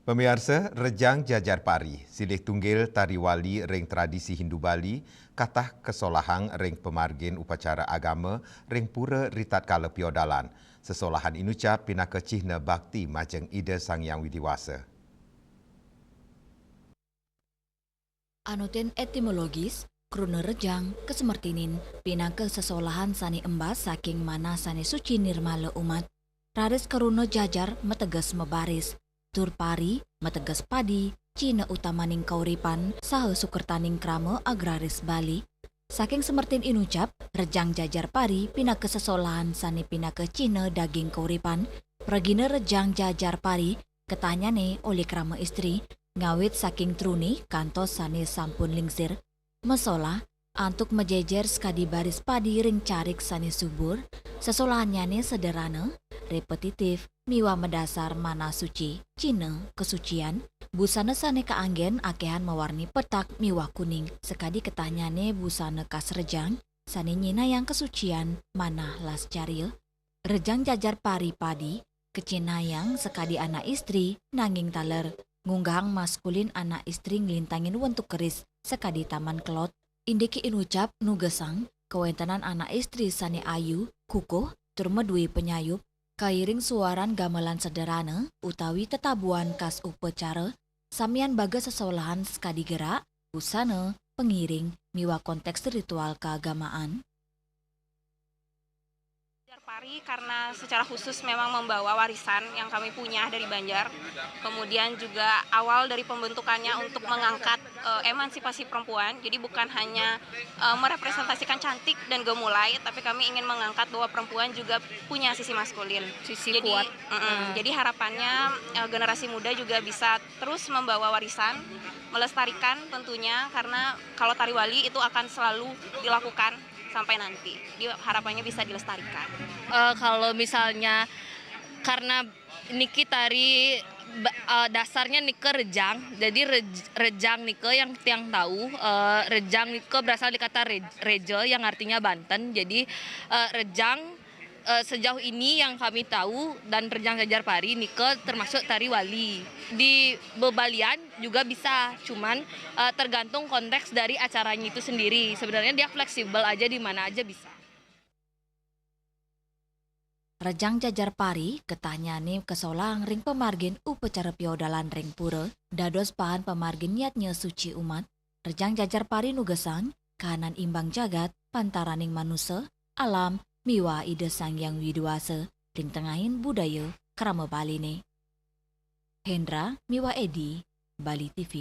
Pemirsa, Rejang Jajar Pari, silih tunggil tari wali ring tradisi Hindu Bali, katah kesolahang ring pemargin upacara agama ring pura ritat kala piodalan. Sesolahan inucap pinaka cihna bakti majeng Ida Sang Yang Widiwasa. Anoten etimologis, kruna rejang, kesemertinin, pinaka sesolahan sani embas saking mana sani suci nirmala umat. Raris karuna jajar metegas mebaris, tur pari metegas padi, cina utamaning kauripan, saha sukertaning krama agraris Bali. Saking semertin inucap, rejang jajar pari pinaka sesolahan sani pinaka cina daging kauripan, pragina rejang jajar pari, ketanyane oleh krama istri, ngawit saking truni kantos sane sampun lingsir, mesola antuk mejejer skadi baris padi ring carik sane subur, sesolahannyane sederhana, repetitif, miwa medasar mana suci, cina, kesucian, busana sane kaanggen akehan mewarni petak miwa kuning, sekadi ketanyane busana kas rejang, sane nyina yang kesucian, mana las caril, rejang jajar pari padi, kecinayang sekadi anak istri, nanging taler, ngunggang maskulin anak istri ngelintangin wentuk keris sekadi taman kelot, indiki inucap nugesang, kewentanan anak istri sani ayu, kukuh, turmedui penyayup, kairing suaran gamelan sederhana, utawi tetabuan kas upacara, samian baga sesolahan sekadi gerak, busana, pengiring, miwa konteks ritual keagamaan. Pari karena secara khusus memang membawa warisan yang kami punya dari Banjar. Kemudian juga awal dari pembentukannya untuk mengangkat emansipasi perempuan. Jadi bukan hanya merepresentasikan cantik dan gemulai, tapi kami ingin mengangkat bahwa perempuan juga punya sisi maskulin, sisi jadi, kuat. Jadi harapannya generasi muda juga bisa terus membawa warisan, melestarikan tentunya, karena kalau tari wali itu akan selalu dilakukan sampai nanti. Jadi harapannya bisa dilestarikan. Kalau misalnya karena niki tari dasarnya nike rejang, jadi rejang nike yang tiang tahu, rejang nike berasal dari kata rejo yang artinya Banten. Jadi rejang sejauh ini yang kami tahu dan rejang jajar pari nike termasuk tari wali. Di bebalian juga bisa, cuman tergantung konteks dari acaranya itu sendiri. Sebenarnya dia fleksibel aja, di mana aja bisa. Rejang jajar pari ketanyane kesolang ring pemargin upacara piodalan ring pura, dados pahan pemargin niatnya suci umat. Rejang jajar pari nugesang, kahanan imbang jagat, pantaraning manusia, alam, miwa Ida Sang Yang Widiwasa, ring tengahin budaya krama Baline. Hendra, miwa Edi, Bali TV.